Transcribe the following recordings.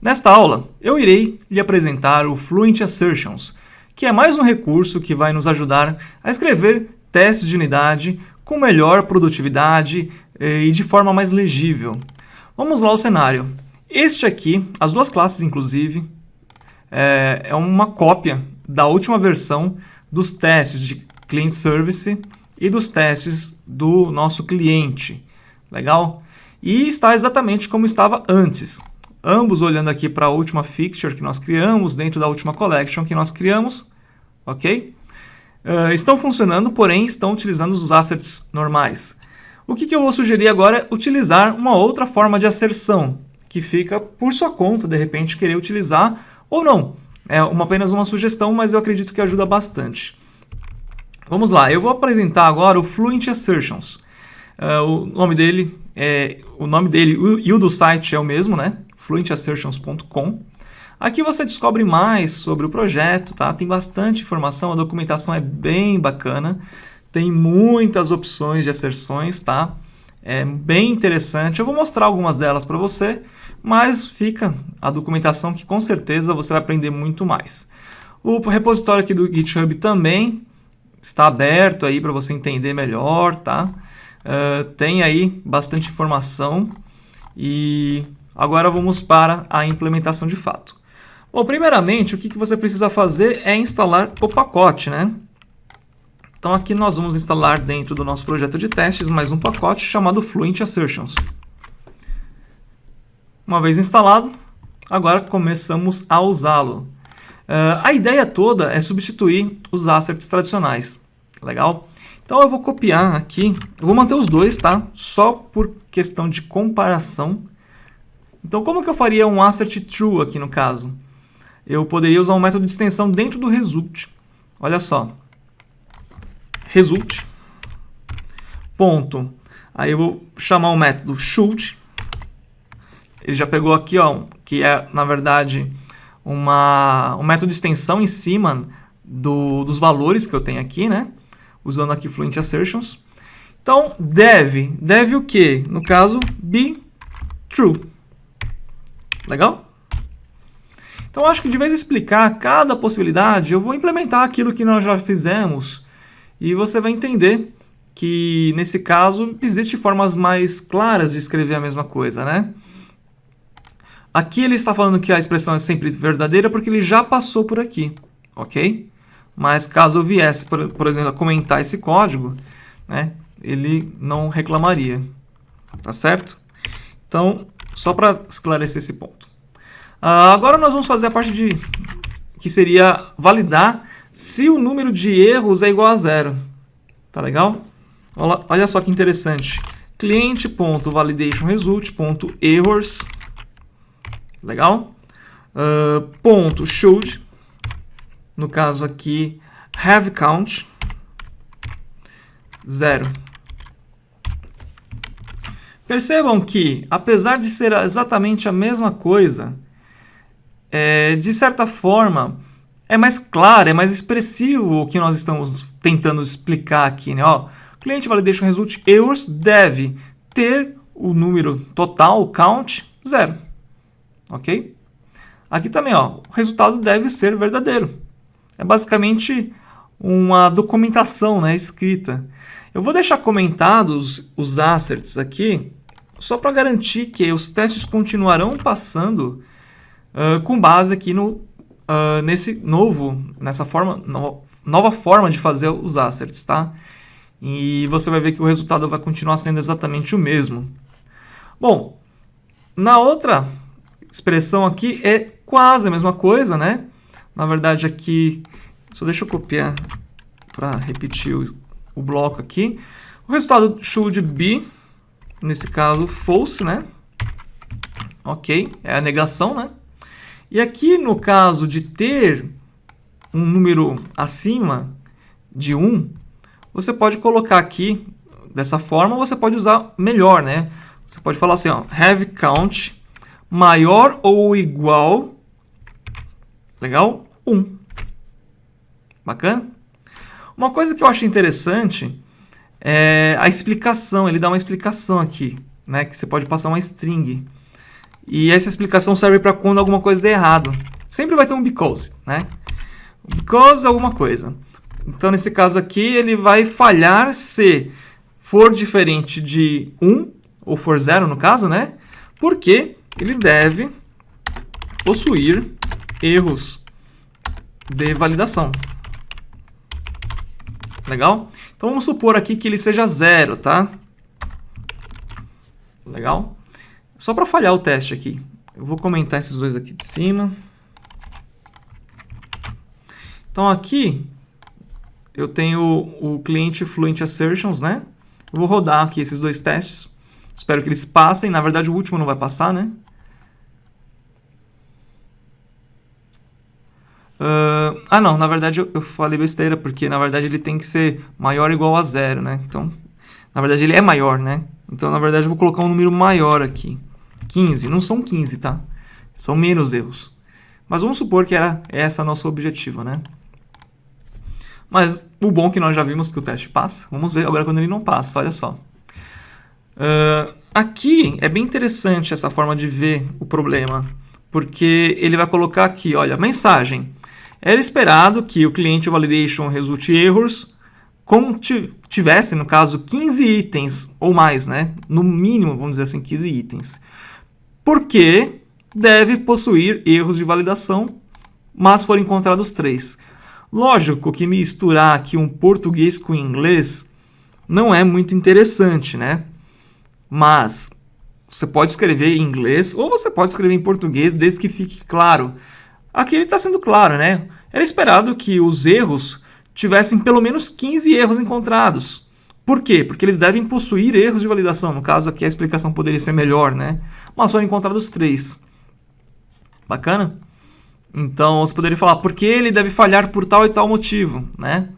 Nesta aula, eu irei lhe apresentar o Fluent Assertions, que é mais um recurso que vai nos ajudar a escrever testes de unidade com melhor produtividade e de forma mais legível. Vamos lá ao cenário. Este aqui, as duas classes inclusive, é uma cópia da última versão dos testes de Client Service e dos testes do nosso cliente. Legal? E está exatamente como estava antes. Ambos olhando aqui para a última fixture que nós criamos, dentro da última collection que nós criamos. Ok? Estão funcionando, porém estão utilizando os assets normais. O que eu vou sugerir agora é utilizar uma outra forma de asserção, que fica por sua conta, de repente, querer utilizar ou não. É apenas uma sugestão, mas eu acredito que ajuda bastante. Vamos lá, eu vou apresentar agora o Fluent Assertions. O nome dele e o do site é o mesmo, né? fluentassertions.com. Aqui você descobre mais sobre o projeto, tá? Tem bastante informação, a documentação é bem bacana, tem muitas opções de asserções, tá? É bem interessante. Eu vou mostrar algumas delas para você, mas fica a documentação que com certeza você vai aprender muito mais. O repositório aqui do GitHub também está aberto aí para você entender melhor, tá? Tem aí bastante informação e agora vamos para a implementação de fato. Bom, primeiramente, o que você precisa fazer é instalar o pacote, né? Então aqui nós vamos instalar dentro do nosso projeto de testes mais um pacote chamado Fluent Assertions. Uma vez instalado, agora começamos a usá-lo. A ideia toda é substituir os assets tradicionais. Legal? Então eu vou copiar aqui, eu vou manter os dois, tá? Só por questão de comparação. Então como que eu faria um assert true aqui no caso? Eu poderia usar um método de extensão dentro do result. Olha só. Result. Ponto. Aí eu vou chamar o método should. Ele já pegou aqui, ó, que é, na verdade, um método de extensão em cima dos valores que eu tenho aqui, né? Usando aqui Fluent Assertions. Então, deve o quê? No caso, be true. Legal? Então, acho que de vez em explicar cada possibilidade, eu vou implementar aquilo que nós já fizemos e você vai entender que, nesse caso, existem formas mais claras de escrever a mesma coisa, né? Aqui ele está falando que a expressão é sempre verdadeira porque ele já passou por aqui, ok? Mas caso eu viesse, por exemplo, a comentar esse código, né, ele não reclamaria, tá certo? Então, só para esclarecer esse ponto. Agora nós vamos fazer a parte que seria validar se o número de erros é igual a 0. Tá legal? Olha só que interessante. Client.validationResult.errors. Legal? Ponto should. No caso aqui, have count 0. Percebam que, apesar de ser exatamente a mesma coisa, de certa forma, é mais claro, é mais expressivo o que nós estamos tentando explicar aqui, né? Ó, Client Validation Result Errors deve ter o número total, o count, 0. Ok? Aqui também, ó, o resultado deve ser verdadeiro. É basicamente uma documentação, né, escrita. Eu vou deixar comentados os assets aqui, só para garantir que os testes continuarão passando com base aqui nessa nova forma de fazer os assets, tá? E você vai ver que o resultado vai continuar sendo exatamente o mesmo. Bom, na outra expressão aqui é quase a mesma coisa, né? Na verdade aqui, só deixa eu copiar para repetir o bloco aqui. O resultado should be, nesse caso, false, né? Ok, é a negação, né? E aqui, no caso de ter um número acima de 1, você pode colocar aqui dessa forma, ou você pode usar melhor, né? Você pode falar assim, ó, have count maior ou igual, legal? 1. Bacana? Uma coisa que eu acho interessante é a explicação. Ele dá uma explicação aqui, né? Que você pode passar uma string. E essa explicação serve para quando alguma coisa der errado. Sempre vai ter um because, né? Because alguma coisa. Então, nesse caso aqui, ele vai falhar se for diferente de 1, ou for 0 no caso, né? Porque ele deve possuir erros de validação. Legal? Então, vamos supor aqui que ele seja 0, tá? Legal? Só para falhar o teste aqui. Eu vou comentar esses dois aqui de cima. Então, aqui eu tenho o cliente Fluent Assertions, né? Eu vou rodar aqui esses dois testes. Espero que eles passem. Na verdade, o último não vai passar, né? Não. Na verdade, eu falei besteira, porque, na verdade, ele tem que ser maior ou igual a 0, né? Então, na verdade, ele é maior, né? Então, na verdade, eu vou colocar um número maior aqui. 15. Não são 15, tá? São menos erros. Mas vamos supor que era essa a nossa objetiva, né? Mas o bom é que nós já vimos que o teste passa. Vamos ver agora quando ele não passa, olha só. Aqui é bem interessante essa forma de ver o problema, porque ele vai colocar aqui, olha, mensagem. Era esperado que o cliente validation resulte erros como tivesse, no caso, 15 itens ou mais, né? No mínimo, vamos dizer assim, 15 itens. Porque deve possuir erros de validação, mas foram encontrados 3. Lógico que misturar aqui um português com inglês não é muito interessante, né? Mas você pode escrever em inglês ou você pode escrever em português, desde que fique claro. Aqui ele está sendo claro, né? Era esperado que os erros tivessem pelo menos 15 erros encontrados. Por quê? Porque eles devem possuir erros de validação. No caso aqui a explicação poderia ser melhor, né? Mas foram encontrados 3. Bacana? Então, você poderia falar, porque ele deve falhar por tal e tal motivo, né?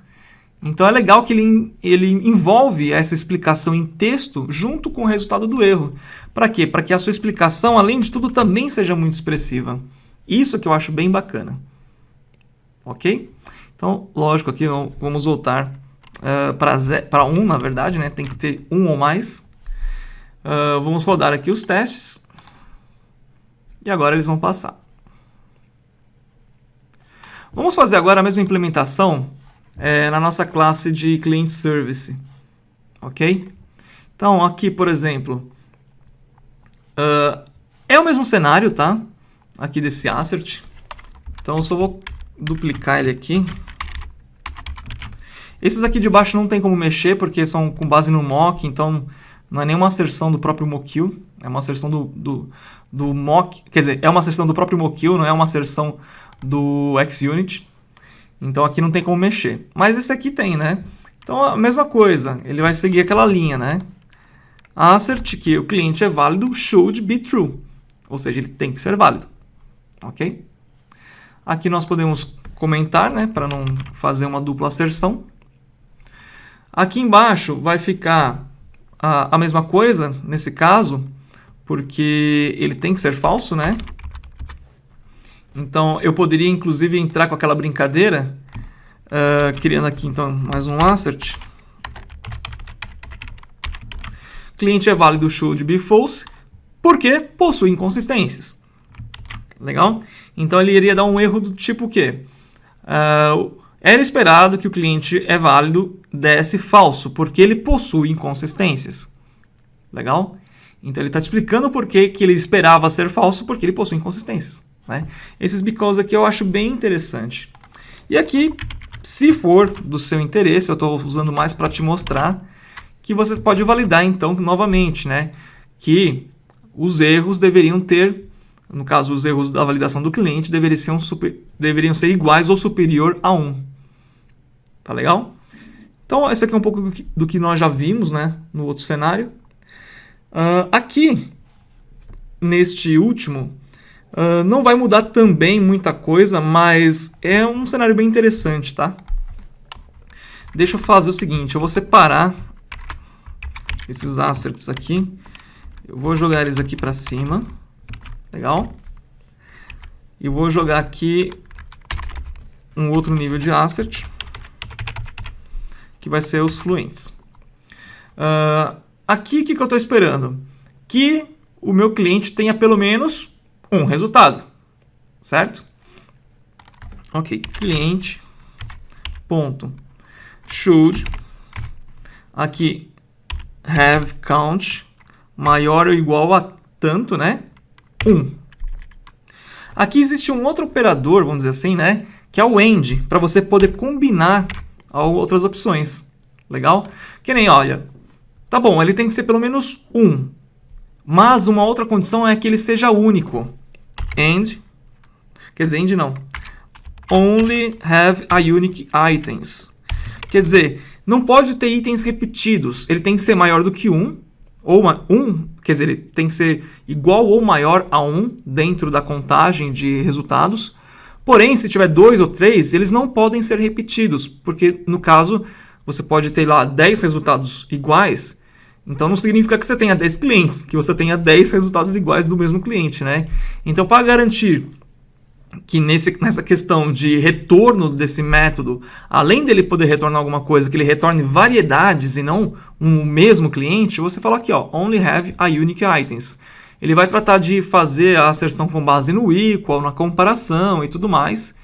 Então, é legal que ele envolve essa explicação em texto junto com o resultado do erro. Para quê? Para que a sua explicação, além de tudo, também seja muito expressiva. Isso que eu acho bem bacana. Ok? Então, lógico, aqui vamos voltar para 1, na verdade, né? Tem que ter 1 ou mais. Vamos rodar aqui os testes. E agora eles vão passar. Vamos fazer agora a mesma implementação na nossa classe de Client Service. Ok? Então, aqui, por exemplo, é o mesmo cenário, tá? Aqui desse assert. Então, eu só vou duplicar ele aqui. Esses aqui de baixo não tem como mexer, porque são com base no mock, então não é nenhuma asserção do próprio mock-kill. É uma asserção do mock, quer dizer, é uma asserção do próprio mock-kill, não é uma asserção do XUnit. Então aqui não tem como mexer. Mas esse aqui tem, né? Então a mesma coisa, ele vai seguir aquela linha, né? Assert que o cliente é válido should be true. Ou seja, ele tem que ser válido. Ok? Aqui nós podemos comentar, né? Para não fazer uma dupla asserção. Aqui embaixo vai ficar a mesma coisa, nesse caso, porque ele tem que ser falso, né? Então, eu poderia, inclusive, entrar com aquela brincadeira, criando aqui, então, mais um assert. Cliente é válido should be false, porque possui inconsistências. Legal? Então, ele iria dar um erro do tipo o quê? Era esperado que o cliente é válido desse falso, porque ele possui inconsistências. Legal? Então, ele está te explicando por que ele esperava ser falso, porque ele possui inconsistências. Né? Esses because aqui eu acho bem interessante. E aqui, se for do seu interesse, eu estou usando mais para te mostrar que você pode validar, então, novamente, né? Que os erros deveriam ter, no caso, os erros da validação do cliente deveriam ser iguais ou superior a 1. Tá legal? Então, esse aqui é um pouco do que nós já vimos, né? No outro cenário. Aqui, neste último, não vai mudar também muita coisa, mas é um cenário bem interessante, tá? Deixa eu fazer o seguinte, eu vou separar esses asserts aqui. Eu vou jogar eles aqui para cima. Legal? E vou jogar aqui um outro nível de assert, que vai ser os fluentes. Aqui, o que eu estou esperando? Que o meu cliente tenha pelo menos um resultado, certo? Ok, cliente ponto should aqui have count maior ou igual a tanto, né? 1. Aqui existe um outro operador, vamos dizer assim, né? Que é o AND, para você poder combinar outras opções. Legal? Que nem, olha, tá bom, ele tem que ser pelo menos 1. Mas uma outra condição é que ele seja único. AND, quer dizer, AND não. Only have a unique items. Quer dizer, não pode ter itens repetidos. Ele tem que ser maior do que 1. Ou quer dizer, ele tem que ser igual ou maior a 1 dentro da contagem de resultados. Porém, se tiver 2 ou 3, eles não podem ser repetidos, porque no caso você pode ter lá 10 resultados iguais, então não significa que você tenha 10 clientes, que você tenha 10 resultados iguais do mesmo cliente, né? Então, para garantir que nessa questão de retorno desse método, além dele poder retornar alguma coisa, que ele retorne variedades e não um mesmo cliente, você fala aqui, ó, only have a unique items. Ele vai tratar de fazer a asserção com base no equal, na comparação e tudo mais,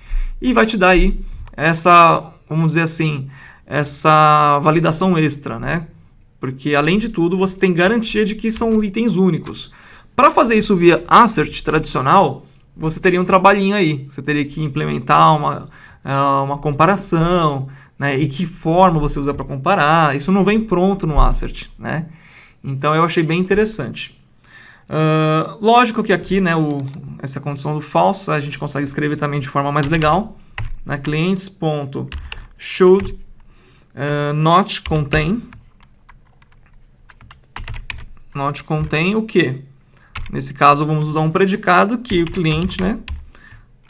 e vai te dar aí essa, vamos dizer assim, essa validação extra, né? Porque, além de tudo, você tem garantia de que são itens únicos. Para fazer isso via assert tradicional, você teria um trabalhinho aí. Você teria que implementar uma comparação, né? E que forma você usa para comparar. Isso não vem pronto no assert, né? Então, eu achei bem interessante. Lógico que aqui, né, essa condição do false, a gente consegue escrever também de forma mais legal. Né? Clients.should not contain o quê? Nesse caso, vamos usar um predicado que o cliente, né,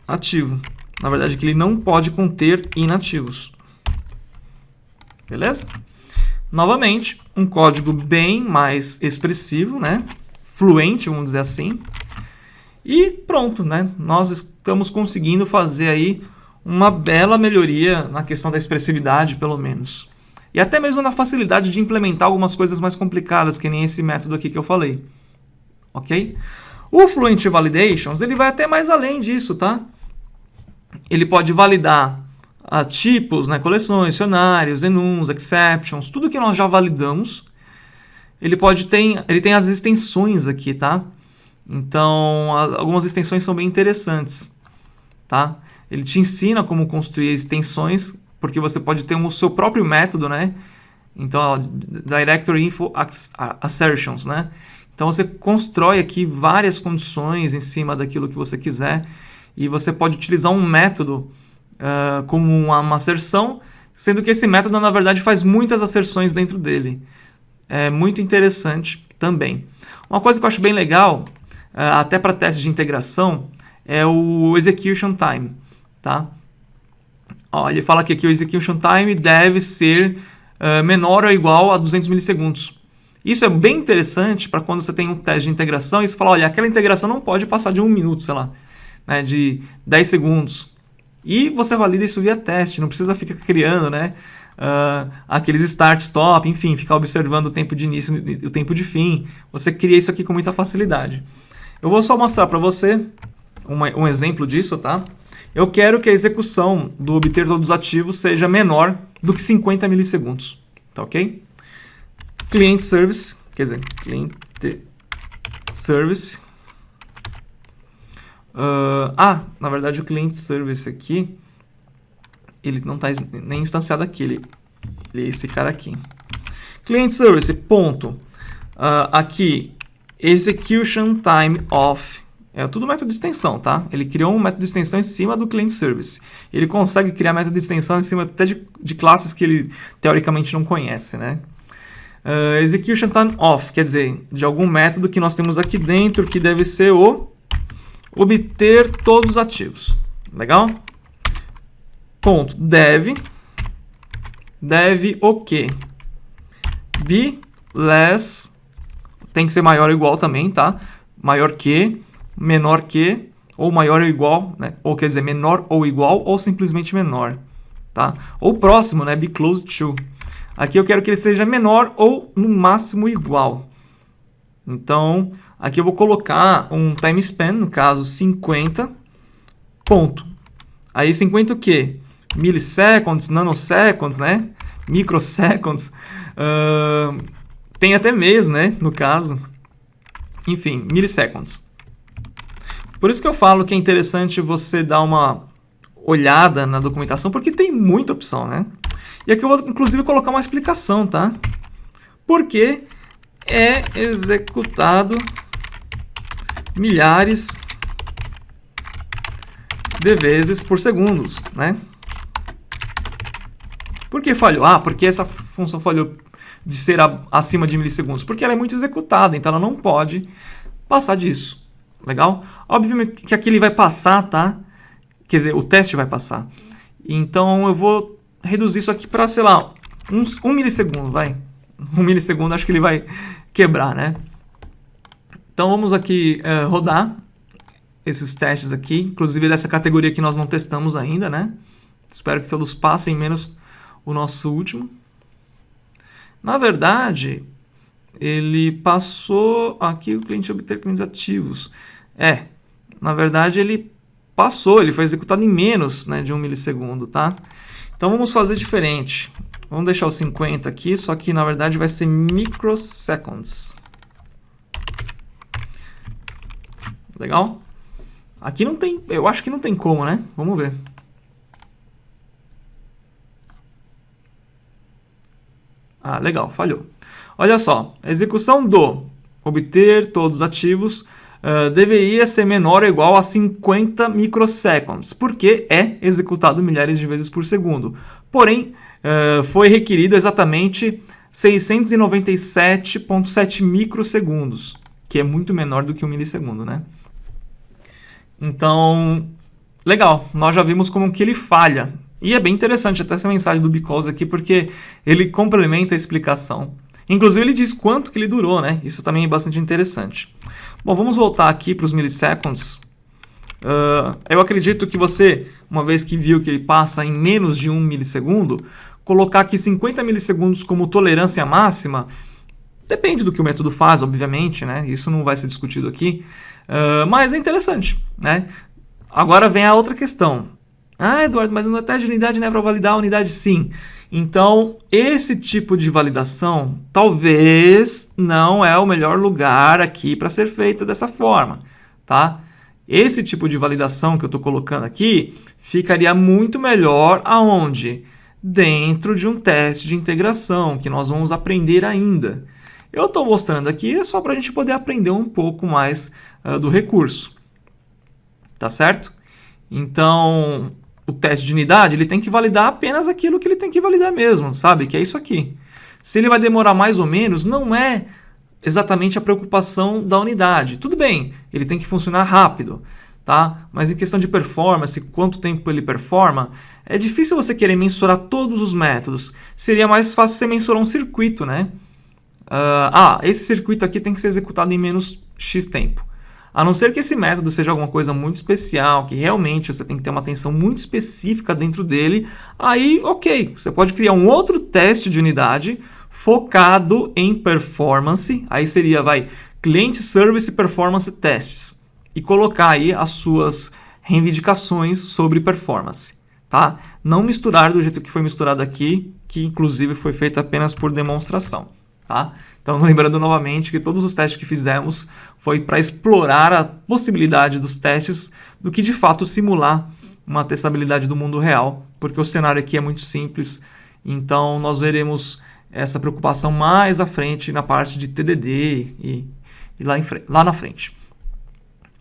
ativo. Na verdade, que ele não pode conter inativos. Beleza? Novamente, um código bem mais expressivo, né? Fluente, vamos dizer assim. E pronto, né? Nós estamos conseguindo fazer aí uma bela melhoria na questão da expressividade, pelo menos. E até mesmo na facilidade de implementar algumas coisas mais complicadas, que nem esse método aqui que eu falei. Ok? O Fluent Validations, ele vai até mais além disso, tá? Ele pode validar tipos, né, coleções, dicionários, enums, exceptions, tudo que nós já validamos. Ele tem as extensões aqui, tá? Então, algumas extensões são bem interessantes, tá? Ele te ensina como construir extensões, porque você pode ter o seu próprio método, né? Então, Directory Info Assertions, né? Então, você constrói aqui várias condições em cima daquilo que você quiser e você pode utilizar um método como uma asserção, sendo que esse método, na verdade, faz muitas asserções dentro dele. É muito interessante também. Uma coisa que eu acho bem legal, até para testes de integração, é o execution time, tá? Ó, ele fala aqui que o execution time deve ser menor ou igual a 200 milissegundos. Isso é bem interessante para quando você tem um teste de integração e você fala, olha, aquela integração não pode passar de 1 minuto, sei lá, né, de 10 segundos. E você valida isso via teste, não precisa ficar criando, né, aqueles start, stop, enfim, ficar observando o tempo de início e o tempo de fim. Você cria isso aqui com muita facilidade. Eu vou só mostrar para você um exemplo disso, tá? Eu quero que a execução do obter todos os ativos seja menor do que 50 milissegundos, tá ok? Client Service, quer dizer, Client Service. Na verdade o Client Service aqui, ele não está nem instanciado aqui, ele é esse cara aqui. Client Service, ponto. Aqui, Execution Time Off. É tudo método de extensão, tá? Ele criou um método de extensão em cima do Client Service. Ele consegue criar método de extensão em cima até de classes que ele teoricamente não conhece, né? Execution Time Off, quer dizer, de algum método que nós temos aqui dentro, que deve ser o obter todos os ativos. Legal? Ponto. Deve o quê? Be less, tem que ser maior ou igual também, tá? Maior que, menor que, ou maior ou igual, né? Ou quer dizer, menor ou igual, ou simplesmente menor, tá? Ou próximo, né? Be close to. Aqui eu quero que ele seja menor ou no máximo igual. Então, aqui eu vou colocar um time span, no caso 50, ponto. Aí 50 o quê? Milisseconds, nanoseconds, né? Microseconds. Tem até mês, né? No caso. Enfim, milisseconds. Por isso que eu falo que é interessante você dar uma olhada na documentação, porque tem muita opção, né? E aqui eu vou, inclusive, colocar uma explicação, tá? Porque é executado milhares de vezes por segundo, né? Por que falhou? Ah, porque essa função falhou de ser acima de milissegundos. Porque ela é muito executada, então ela não pode passar disso. Legal? Obviamente que aqui ele vai passar, tá? Quer dizer, o teste vai passar. Então eu vou reduzir isso aqui para, sei lá, um milissegundo, vai. 1 milissegundo acho que ele vai quebrar, né? Então vamos aqui rodar esses testes aqui, inclusive dessa categoria que nós não testamos ainda, né? Espero que todos passem, menos o nosso último. Na verdade, ele passou aqui o cliente obter clientes ativos. Na verdade ele passou, ele foi executado em menos, né, de 1 milissegundo, tá? Então vamos fazer diferente. Vamos deixar o 50 aqui, só que na verdade vai ser microseconds. Legal? Aqui não tem, eu acho que não tem como, né? Vamos ver. Ah, legal, falhou. Olha só, a execução do obter todos ativos deveria ser menor ou igual a 50 microseconds, porque é executado milhares de vezes por segundo. Porém, foi requerido exatamente 697,7 microsegundos, que é muito menor do que 1 milissegundo, né? Então, legal, nós já vimos como que ele falha. E é bem interessante até essa mensagem do because aqui, porque ele complementa a explicação. Inclusive ele diz quanto que ele durou, né? Isso também é bastante interessante. Bom, vamos voltar aqui para os milisseconds. Eu acredito que você, uma vez que viu que ele passa em menos de 1 milissegundo, colocar aqui 50 milissegundos como tolerância máxima, depende do que o método faz, obviamente, né? Isso não vai ser discutido aqui, mas é interessante, né? Agora vem a outra questão. Ah, Eduardo, mas no teste de unidade não é para validar a unidade? Sim. Então, esse tipo de validação talvez não é o melhor lugar aqui para ser feita dessa forma, tá? Esse tipo de validação que eu estou colocando aqui ficaria muito melhor aonde? Dentro de um teste de integração, que nós vamos aprender ainda. Eu estou mostrando aqui só para a gente poder aprender um pouco mais do recurso, tá certo? Então, o teste de unidade, ele tem que validar apenas aquilo que ele tem que validar mesmo, sabe? Que é isso aqui. Se ele vai demorar mais ou menos, não é exatamente a preocupação da unidade. Tudo bem, ele tem que funcionar rápido, tá? Mas em questão de performance, quanto tempo ele performa, é difícil você querer mensurar todos os métodos. Seria mais fácil você mensurar um circuito, né? Esse circuito aqui tem que ser executado em menos X tempo. A não ser que esse método seja alguma coisa muito especial, que realmente você tem que ter uma atenção muito específica dentro dele, aí ok, você pode criar um outro teste de unidade focado em performance, aí seria, Client Service Performance Tests, e colocar aí as suas reivindicações sobre performance, tá? Não misturar do jeito que foi misturado aqui, que inclusive foi feito apenas por demonstração. Tá? Então, lembrando novamente que todos os testes que fizemos foi para explorar a possibilidade dos testes do que de fato simular uma testabilidade do mundo real, porque o cenário aqui é muito simples, então nós veremos essa preocupação mais à frente na parte de TDD e lá na frente.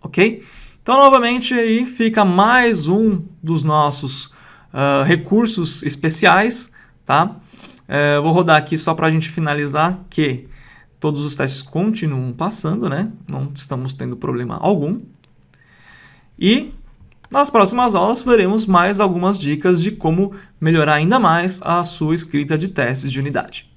Ok? Então, novamente, aí fica mais um dos nossos recursos especiais, tá? Vou rodar aqui só para a gente finalizar que todos os testes continuam passando, né? Não estamos tendo problema algum. E nas próximas aulas veremos mais algumas dicas de como melhorar ainda mais a sua escrita de testes de unidade.